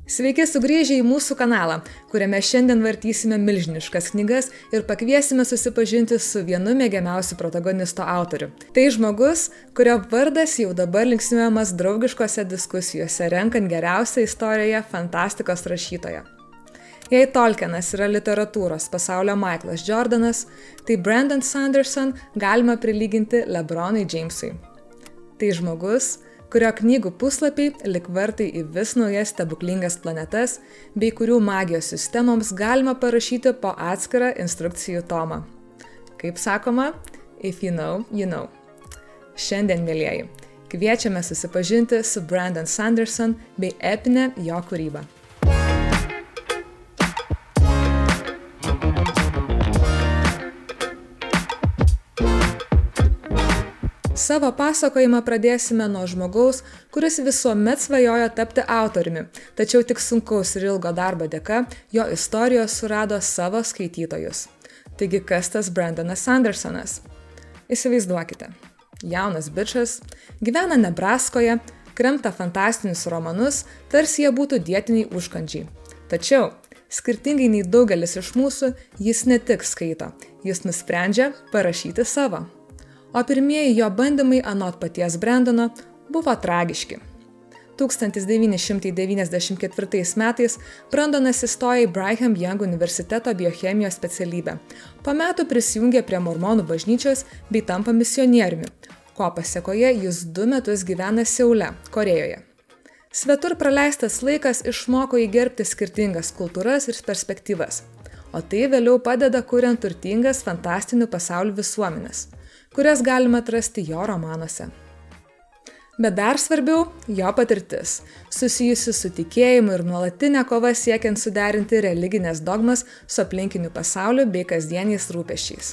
Sveiki sugrįžę į mūsų kanalą, kuriame šiandien vartysime milžiniškas knygas ir pakviesime susipažinti su vienu mėgiamiausių protagonisto autorių. Tai žmogus, kurio vardas jau dabar linksniuojamas draugiškose diskusijose, renkant geriausią istorijoje fantastikos rašytoją. Jei Tolkienas yra literatūros pasaulio Michaelas Jordanas, tai Brandon Sanderson galima prilyginti LeBronui Jamesui. Tai žmogus, kurio knygų puslapiai lyg vartai į vis naujas stebuklingas planetas, bei kurių magijos sistemoms galima parašyti po atskirą instrukcijų tomą. Kaip sakoma, if you know, you know. Šiandien, mielieji, kviečiame susipažinti su Brandon Sanderson bei epinę jo kūrybą. Savo pasakojimą pradėsime nuo žmogaus, kuris visuomet svajojo tapti autoriumi, tačiau tik sunkaus ir ilgo darbo dėka jo istorijos surado savo skaitytojus. Taigi kas tas Brandonas Sandersonas? Įsivaizduokite, jaunas bičas, gyvena Nebraskoje, kremta fantastinius romanus, tarsi jie būtų dietiniai užkandžiai. Tačiau, skirtingai nei daugelis iš mūsų, jis ne tik skaito, jis nusprendžia parašyti savo. O pirmieji jo bandymai anot paties Brandono buvo tragiški. 1994 metais Brandonas įstojo į Brigham Young universiteto biochemijos specialybę. Po metų prisijungė prie mormonų bažnyčios bei tampa misionieriumi, ko pasekoje jis 2 metus gyvena Seule, Korėjoje. Svetur praleistas laikas išmoko įgerbti skirtingas kultūras ir perspektyvas, o tai vėliau padeda kuriant turtingas fantastinių pasaulių visuomenės, kurias galima atrasti jo romanuose. Bet dar svarbiau jo patirtis, susijusi su tikėjimu ir nuolatinė kova siekiant suderinti religinės dogmas su aplinkiniu pasauliu bei kasdieniais rūpesčiais.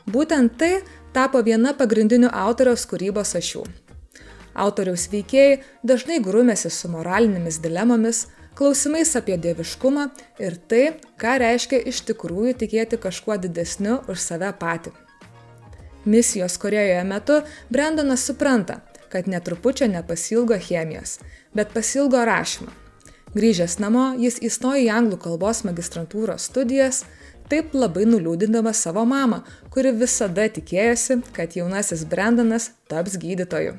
Būtent tai tapo viena pagrindinių autoriaus kūrybos ašių. Autoriaus veikėjai dažnai grūmėsi su moralinėmis dilemomis, klausimais apie dieviškumą ir tai, ką reiškia iš tikrųjų tikėti kažkuo didesniu už save patį. Misijos Korėjoje metu Brandonas supranta, kad netrupučio nepasiilgo chemijos, bet pasiilgo rašymo. Grįžęs namo, jis įstojo į anglų kalbos magistrantūros studijas, taip labai nuliūdindamas savo mamą, kuri visada tikėjosi, kad jaunasis Brandonas taps gydytoju.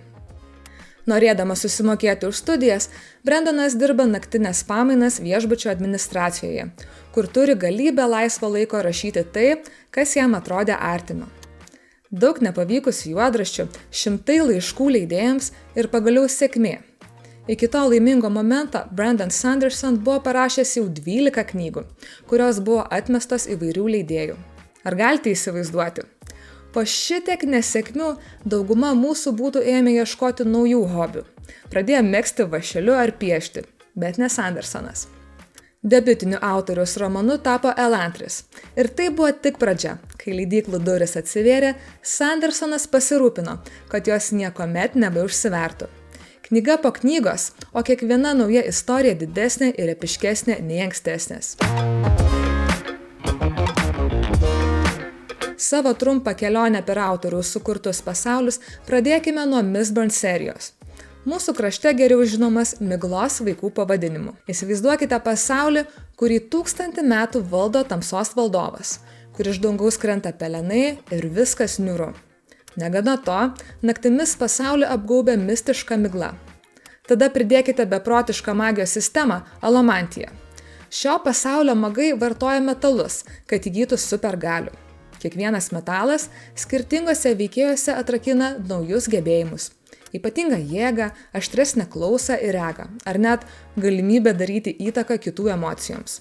Norėdamas susimokėti už studijas, Brandonas dirba naktinės pamainas viešbučio administracijoje, kur turi galybę laisvo laiko rašyti tai, kas jam atrodė artima. Daug nepavykusių juodraščių, 100 laiškų leidėjams ir pagaliau sėkmė. Iki to laimingo momento Brandon Sanderson buvo parašęs jau 12 knygų, kurios buvo atmestos įvairių leidėjų. Ar galite įsivaizduoti? Po šitiek nesėkmių dauguma mūsų būtų ėmę ieškoti naujų hobių. Pradėjo megzti vąšeliu ar piešti, bet ne Sandersonas. Debiutiniu autoriaus romanu tapo Elantris. Ir tai buvo tik pradžia. Kai leidyklų durys atsivėrė, Sandersonas pasirūpino, kad jos niekuomet nebeužsivertų. Knyga po knygos, o kiekviena nauja istorija didesnė ir epiškesnė nei ankstesnės. Savo trumpą kelionę per autoriaus sukurtus pasaulius pradėkime nuo Mistborn serijos. Mūsų krašte geriau žinomas Miglos vaikų pavadinimu. Įsivaizduokite pasaulį, kurį 1000 metų valdo tamsos valdovas, kur iš dangaus krenta pelenai ir viskas niūru. Negana to, naktimis pasaulį apgaubia mistiška migla. Tada pridėkite beprotišką magijos sistemą Alomantiją. Šio pasaulio magai vartoja metalus, kad įgytų supergalių. Kiekvienas metalas skirtingose veikėjose atrakina naujus gebėjimus. Ypatingą jėgą, aštresnę klausą ir regą, ar net galimybę daryti įtaką kitų emocijoms.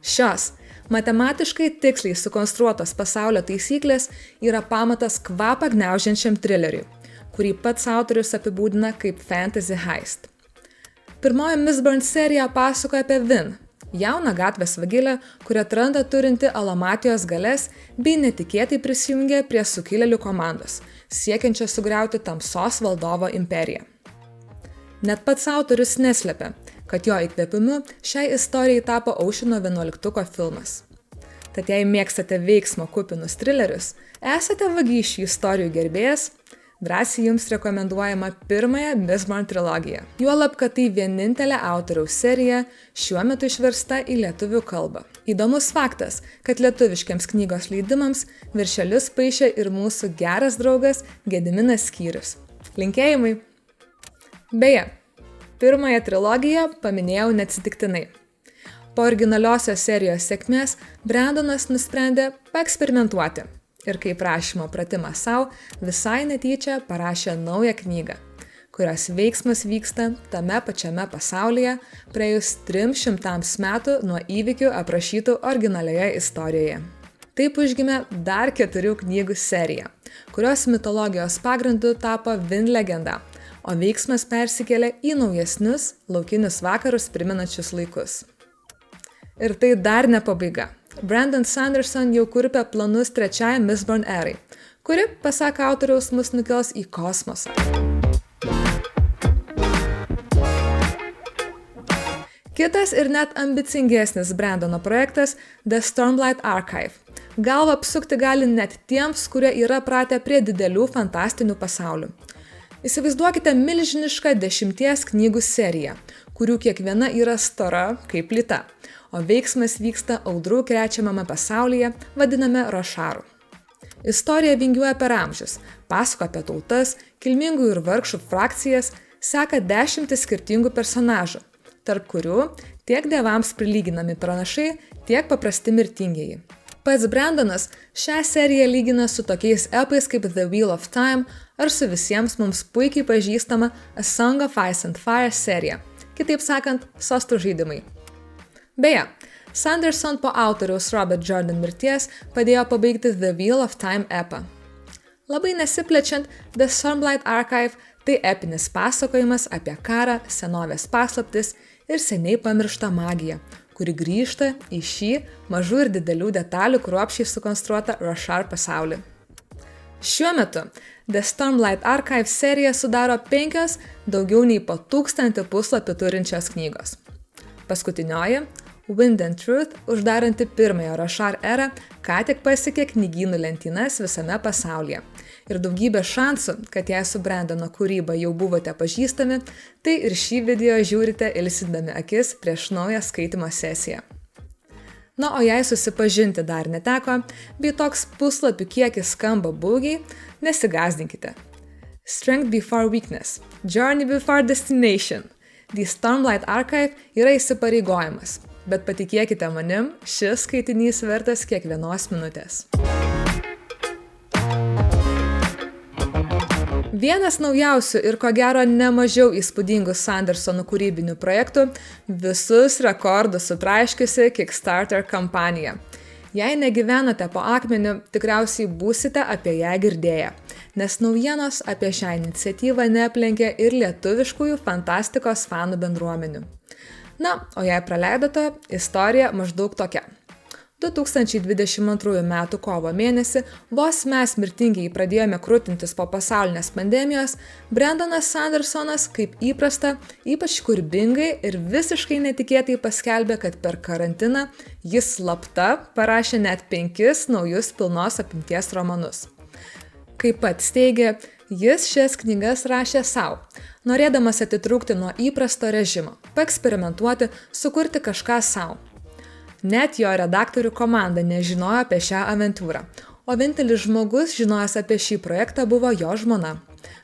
Šios matematiškai tiksliai sukonstruotos pasaulio taisyklės yra pamatas kvapą gniaužiančiam trileriui, kurį pats autorius apibūdina kaip fantasy heist. Pirmoji Mistborn serija pasakoja apie Vin, jauną gatvės vagilę, kuri atranda turinti Alomatijos galias bei netikėtai prisijungia prie sukilėlių komandos, siekiančio sugriauti tamsos valdovo imperiją. Net pats autorius neslepia, kad jo įkvėpimu šiai istorijai tapo Oceano 11 filmas. Tad jei mėgstate veiksmo kupinus trilerius, esate vagysčių istorijų gerbėjas, Drąsiai jums rekomenduojama pirmąją Mistborn trilogiją. Juolab, kad tai vienintelė autoriaus serija šiuo metu išversta į lietuvių kalbą. Įdomus faktas, kad lietuviškiams knygos leidimams viršelius paišė ir mūsų geras draugas Gediminas Skyrius. Linkėjimai! Beje, pirmąją trilogiją paminėjau neatsitiktinai. Po originaliosios serijos sėkmės Brandonas nusprendė paeksperimentuoti. Ir kaip rašymo pratimą savo, visai netyčia parašė naują knygą, kurios veiksmas vyksta tame pačiame pasaulyje praėjus 300 metų nuo įvykių aprašytų originalioje istorijoje. Taip užgimė dar 4 knygų serija, kurios mitologijos pagrindu tapo Vin legenda, o veiksmas persikėlė į naujesnius laukinius vakarus primenančius laikus. Ir tai dar ne pabaiga. Brandon Sanderson jau kurpia planus 3 Mistborn erai, kuri, pasak autoriaus, mus nukels į kosmosą. Kitas ir net ambicingesnis Brandono projektas The Stormlight Archive. Galvą apsukti gali net tiems, kurie yra pratę prie didelių fantastinių pasaulių. Įsivaizduokite milžinišką 10 knygų seriją, kurių kiekviena yra stora kaip plyta, o veiksmas vyksta audrų krečiamame pasaulyje, vadiname Rošaru. Istorija vingiuoja per amžius, pasako apie tautas, kilmingų ir vargšų frakcijas, seka 10 skirtingų personažų, tarp kurių tiek dievams prilyginami pranašai, tiek paprasti mirtingieji. Pats Brandonas šią seriją lygina su tokiais epais kaip The Wheel of Time ar su visiems mums puikiai pažįstama A Song of Ice and Fire serija, kitaip sakant, sostų žaidimai. Beje, Sanderson po autoriaus Robert Jordan mirties padėjo pabaigti The Wheel of Time epą. Labai nesiplečiant, The Stormlight Archive tai epinis pasakojimas apie karą, senovės paslaptis ir seniai pamirštą magiją, kuri grįžta į šį mažų ir didelių detalių kruopščiai sukonstruotą Roshar pasaulį. Šiuo metu The Stormlight Archive serija sudaro 5 daugiau nei po 1000 puslapių turinčios knygos. Paskutinioji, Wind and Truth, uždaranti pirmąją Roshar erą, ką tik pasiekė knygynų lentynas visame pasaulyje. Ir daugybė šansų, kad jei su Brandono kūryba jau buvote pažįstami, tai ir šį video žiūrite ilsindami akis prieš naują skaitymo sesiją. Na, o jei susipažinti dar neteko, bei toks puslapių kiekis skamba baugiai, nesigąsdinkite. Strength before weakness, journey before destination. The Stormlight Archive yra įsipareigojimas, bet patikėkite manim, šis skaitinys vertas kiekvienos minutės. Vienas naujausių ir ko gero nemažiau įspūdingų Sandersono kūrybinių projektų – visus rekordus sutraiškiusi Kickstarter kampanija. Jei negyvenate po akmeniu, tikriausiai būsite apie ją girdėję, nes naujienos apie šią iniciatyvą neaplenkė ir lietuviškųjų fantastikos fanų bendruomenių. Na, o jei praleidote, istorija maždaug tokia. 2022 m. kovo mėnesį, vos mes mirtingiai pradėjome krutintis po pasaulinės pandemijos, Brandonas Sandersonas, kaip įprasta, ypač kūrybingai ir visiškai netikėtai paskelbė, kad per karantiną jis slapta parašė net 5 naujus pilnos apimties romanus. Kaip pats teigė, jis šias knygas rašė savo, norėdamas atitrūkti nuo įprasto režimo, paeksperimentuoti, sukurti kažką savo. Net jo redaktorių komanda nežinojo apie šią aventūrą, o vienintelis žmogus žinojęs apie šį projektą buvo jo žmona,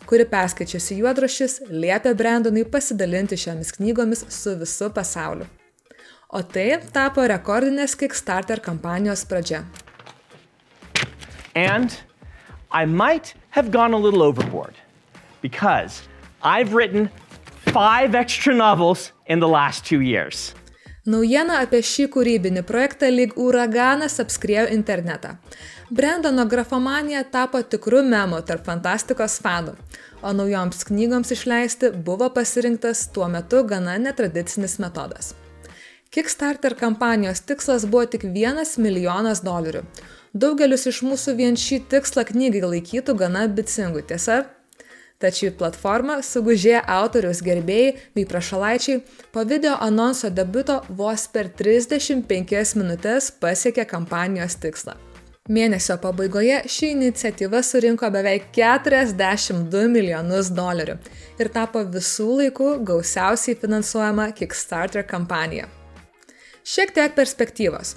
kuri perskaičiusi juodraščius liepė Brandonui pasidalinti šiomis knygomis su visu pasauliu. O tai tapo rekordinės Kickstarter kampanijos pradžia. And I might have gone a little overboard, because I've written 5 extra novels in the last 2 years. Naujiena apie šį kūrybinį projektą lyg uraganas apskriejo internetą. Brandono grafomanija tapo tikru memu tarp fantastikos fanų, o naujoms knygoms išleisti buvo pasirinktas tuo metu gana netradicinis metodas. Kickstarter kampanijos tikslas buvo tik $1 milijonas. Daugelis iš mūsų vien šį tikslą knygai laikytų gana ambicingu, tiesa? Tačiau platforma sugužėjo autoriaus gerbėjai bei prašalaičiai po video anonso debiuto vos per 35 minutės pasiekė kampanijos tikslą. Mėnesio pabaigoje ši iniciatyva surinko beveik $42 milijonus ir tapo visų laikų gausiausiai finansuojama Kickstarter kampanija. Šiek tiek perspektyvos.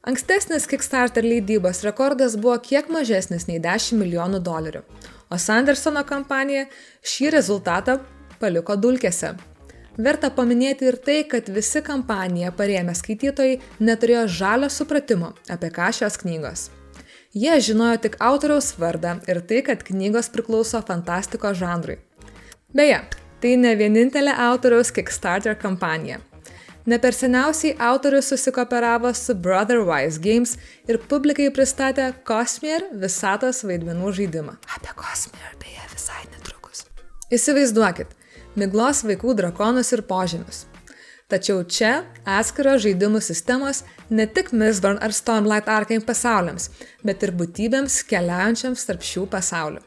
Ankstesnis Kickstarter leidybos rekordas buvo kiek mažesnis nei $10 milijonų, o Sandersono kampanija šį rezultatą paliko dulkėse. Verta paminėti ir tai, kad visi kampaniją parėmę skaitytojai neturėjo žalio supratimo, apie ką šios knygos. Jie žinojo tik autoriaus vardą ir tai, kad knygos priklauso fantastikos žanrui. Beje, tai ne vienintelė autoriaus Kickstarter kampanija. Ne per seniausiai autorius susikooperavo su Brother Wise Games ir publikai pristatė Cosmere visatos vaidmenų žaidimą. Apie Cosmere beje visai netrukus. Įsivaizduokit, miglos vaikų drakonus ir požemius. Tačiau čia atskiros žaidimų sistemos ne tik Mistborn ar Stormlight Arcane pasauliams, bet ir būtybėms keliaujančiams tarp šių pasaulių.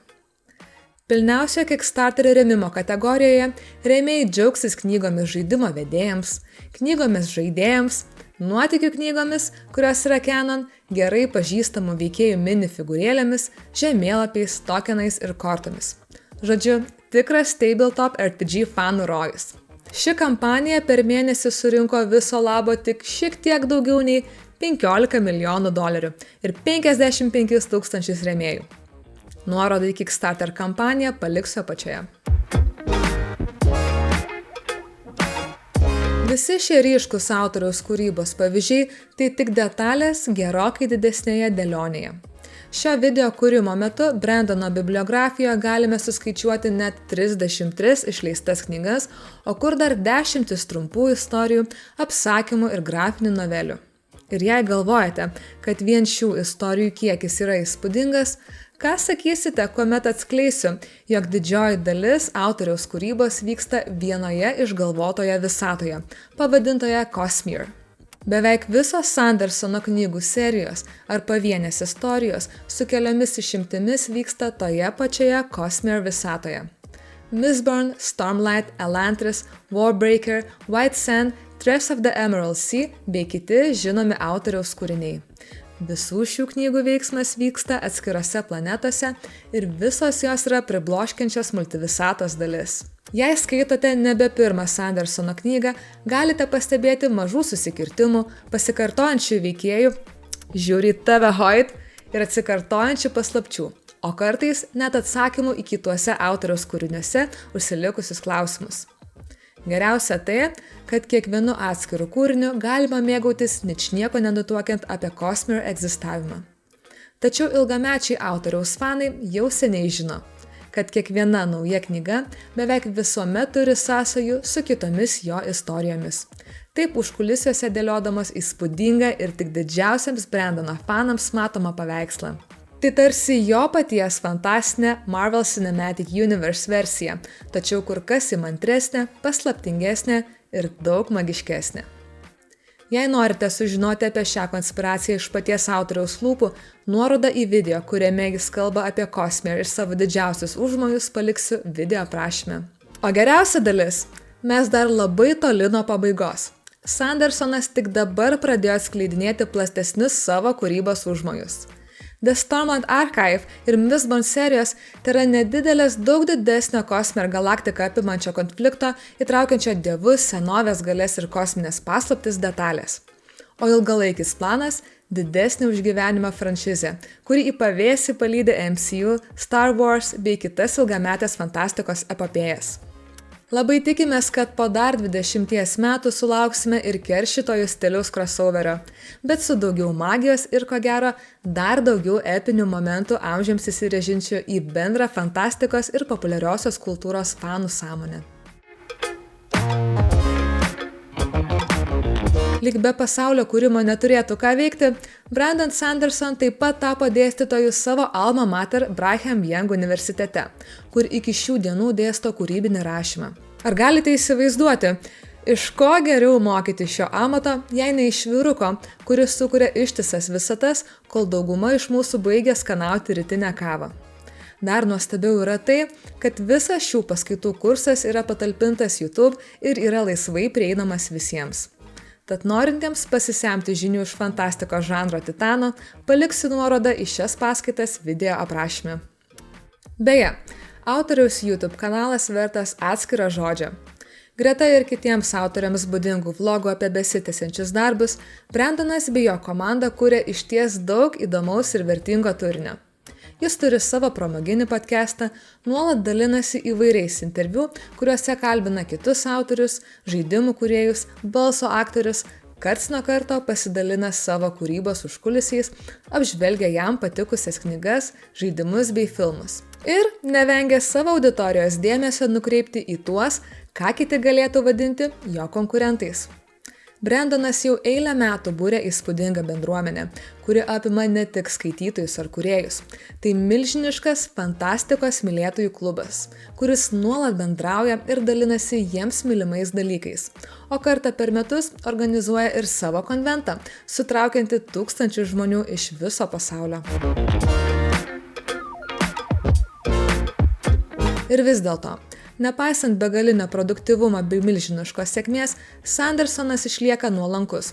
Pilniausio Kickstarter rėmimo kategorijoje rėmėjai džiaugsis knygomis žaidimo vedėjams, knygomis žaidėjams, nuotykių knygomis, kurios yra canon, gerai pažįstamų veikėjų mini figūrėlėmis, žemėlapiais, tokenais ir kortomis. Žodžiu, tikras tabletop RPG fanų rojus. Ši kampanija per mėnesį surinko viso labo tik šiek tiek daugiau nei $15 milijonų ir 55 000 rėmėjų. Nuorodą į Kickstarter kampaniją paliksiu apačioje. Visi šie ryškūs autoriaus kūrybos pavyzdžiai tai tik detalės gerokai didesnėje dėlionėje. Šio video kūrimo metu Brandono bibliografijoje galime suskaičiuoti net 33 išleistas knygas, o kur dar 10 trumpų istorijų, apsakymų ir grafinių novelių. Ir jei galvojate, kad vien šių istorijų kiekis yra įspūdingas, ką sakysite, kuomet atskleisiu, jog didžioji dalis autoriaus kūrybos vyksta vienoje išgalvotoje visatoje, pavadintoje Cosmere. Beveik visos Sandersono knygų serijos ar pavienės istorijos su keliomis išimtimis vyksta toje pačioje Cosmere visatoje. Mistborn, Stormlight, Elantris, Warbreaker, White Sand, Threats of the Emerald Sea bei kiti žinomi autoriaus kūriniai. Visų šių knygų veiksmas vyksta atskirose planetose ir visos jos yra pribloškiančios multivisatos dalis. Jei skaitote nebe pirmą Sandersono knygą, galite pastebėti mažų susikirtimų, pasikartojančių veikėjų, žiūri tave Hoyt ir atsikartojančių paslapčių, o kartais net atsakymų į kituose autoriaus kūriniuose užsilikusius klausimus. Geriausia tai, kad kiekvienu atskiru kūriniu galima mėgautis ničnieko nenutuokiant apie Cosmere egzistavimą. Tačiau ilgamečiai autoriaus fanai jau seniai žino, kad kiekviena nauja knyga beveik visuomet turi sąsajų su kitomis jo istorijomis. Taip užkulisiuose dėliodamos įspūdingą ir tik didžiausiams Brandono fanams matomą paveikslą. Tai tarsi jo paties fantastinė Marvel Cinematic Universe versija, tačiau kur kas įmantresnė, paslaptingesnė ir daug magiškesnė. Jei norite sužinoti apie šią konspiraciją iš paties autoriaus lūpų, nuorodą į video, kuriame jis kalba apie Cosmere ir savo didžiausius užmojus, paliksiu video aprašyme. O geriausia dalis – mes dar labai toli nuo pabaigos. Sandersonas tik dabar pradėjo atskleidinėti plastesnius savo kūrybos užmojus. The Stormlight Archive ir Mistborn serijos tai yra nedidelės daug didesnio Cosmere galaktiką apimančio konflikto, įtraukiančio dievus, senovės galias ir kosminės paslaptis detalės. O ilgalaikis planas – didesnė už gyvenimą franšizė, kuri į pavėsį palydi MCU, Star Wars bei kitas ilgametės fantastikos epopėjas. Labai tikimės, kad po dar 20 metų sulauksime ir keršytojų stiliaus crossoverio, bet su daugiau magijos ir ko gero dar daugiau epinių momentų amžiams įsirėžinčių į bendrą fantastikos ir populiariosios kultūros fanų sąmonę. Lyg be pasaulio kūrimo neturėtų ką veikti, Brandon Sanderson taip pat tapo dėstytoju savo alma mater Brigham Young universitete, kur iki šių dienų dėsto kūrybinį rašymą. Ar galite įsivaizduoti, iš ko geriau mokyti šio amato, jei ne iš vyruko, kuris sukuria ištisas visatas, kol dauguma iš mūsų baigia skanauti rytinę kavą. Dar nuostabiau yra tai, kad visas šių paskaitų kursas yra patalpintas YouTube ir yra laisvai prieinamas visiems. Tad norintiems pasisemti žinių iš fantastikos žanro titano, paliksiu nuorodą į šias paskaitas video aprašyme. Beje, autoriaus YouTube kanalas vertas atskiro žodžio. Greta ir kitiems autoriams būdingų vlogų apie besitęsiančius darbus, Brandonas bei jo komanda kuria išties daug įdomaus ir vertingo turinio. Jis turi savo pramoginį podcastą, nuolat dalinasi įvairiais interviu, kuriuose kalbina kitus autorius, žaidimų kūrėjus, balso aktorius, karts nuo karto pasidalina savo kūrybos užkulisiais, apžvelgia jam patikusias knygas, žaidimus bei filmus. Ir nevengia savo auditorijos dėmesio nukreipti į tuos, ką kiti galėtų vadinti jo konkurentais. Brandonas jau eilę metų būrė įspūdingą bendruomenę, kuri apima ne tik skaitytojus ar kūrėjus. Tai milžiniškas fantastikos mylėtojų klubas, kuris nuolat bendrauja ir dalinasi jiems mylimais dalykais. O kartą per metus organizuoja ir savo konventą, sutraukianti tūkstančių žmonių iš viso pasaulio. Ir vis dėlto, nepaisant begalinio produktyvumo bei milžiniškos sėkmės, Sandersonas išlieka nuolankus.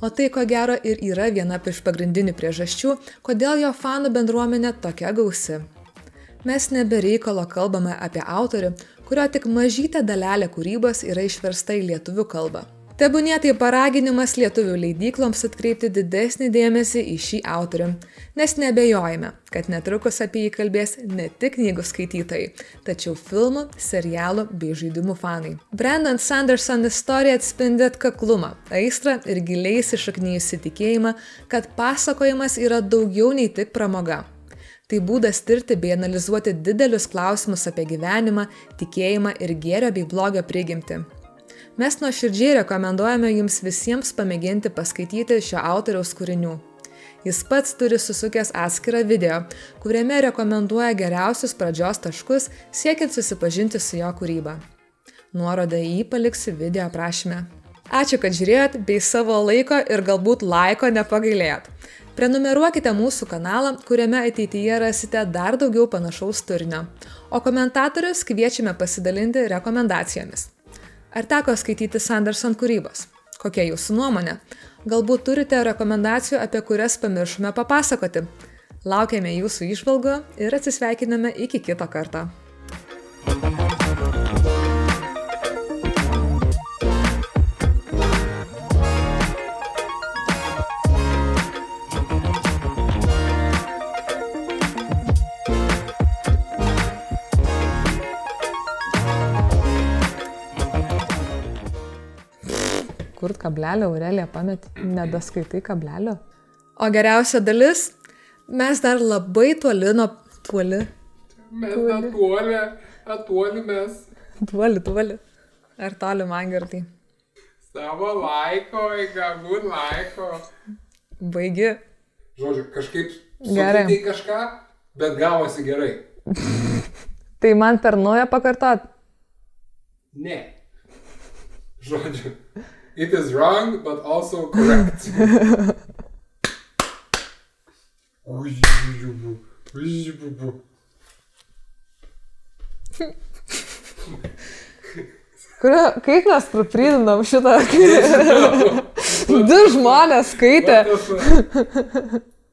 O tai ko gero ir yra viena iš pagrindinių priežasčių, kodėl jo fanų bendruomenė tokia gausi. Mes nebe reikalo kalbame apie autorių, kurio tik mažytė dalelė kūrybos yra išversta į lietuvių kalbą. Tebūnie tai paraginimas lietuvių leidykloms atkreipti didesnį dėmesį į šį autorių, nes neabejojame, kad netrukus apie jį kalbės ne tik knygų skaitytojai, tačiau filmų, serialų bei žaidimų fanai. Brandon Sanderson istorija atspindi atkaklumą, aistrą ir giliai įsišaknijusį tikėjimą, kad pasakojimas yra daugiau nei tik pramoga. Tai būdas tirti bei analizuoti didelius klausimus apie gyvenimą, tikėjimą ir gėrio bei blogio prigimtį. Mes nuoširdžiai rekomenduojame jums visiems pamėginti paskaityti šio autoriaus kūrinių. Jis pats turi susukęs atskirą video, kuriame rekomenduoja geriausius pradžios taškus siekiant susipažinti su jo kūryba. Nuorodą į jį paliksiu video aprašyme. Ačiū, kad žiūrėjot bei savo laiko ir galbūt laiko nepagailėjot. Prenumeruokite mūsų kanalą, kuriame ateityje rasite dar daugiau panašaus turinio, o komentatorius kviečiame pasidalinti rekomendacijomis. Ar teko skaityti Sanderson kūrybos? Kokia jūsų nuomonė? Galbūt turite rekomendacijų, apie kurias pamiršome papasakoti? Laukiame jūsų įžvalgų ir atsisveikiname iki kito karto. Kur kablelio, Aurelija, pameti, nedaskaitai kablelio. O geriausia dalis, mes dar labai toli nuo... Tuoli mes. Tuoli. Ar toli man gertai? Savo laiko, galbūt laiko. Baigi. Žodžiu, kažkaip sukitai kažką, bet gavosi gerai. Tai man per naują pakartot? Ne. Žodžiu. It is wrong, but also correct. Kaip mes praprydinom šitą? Du žmonės skaitė.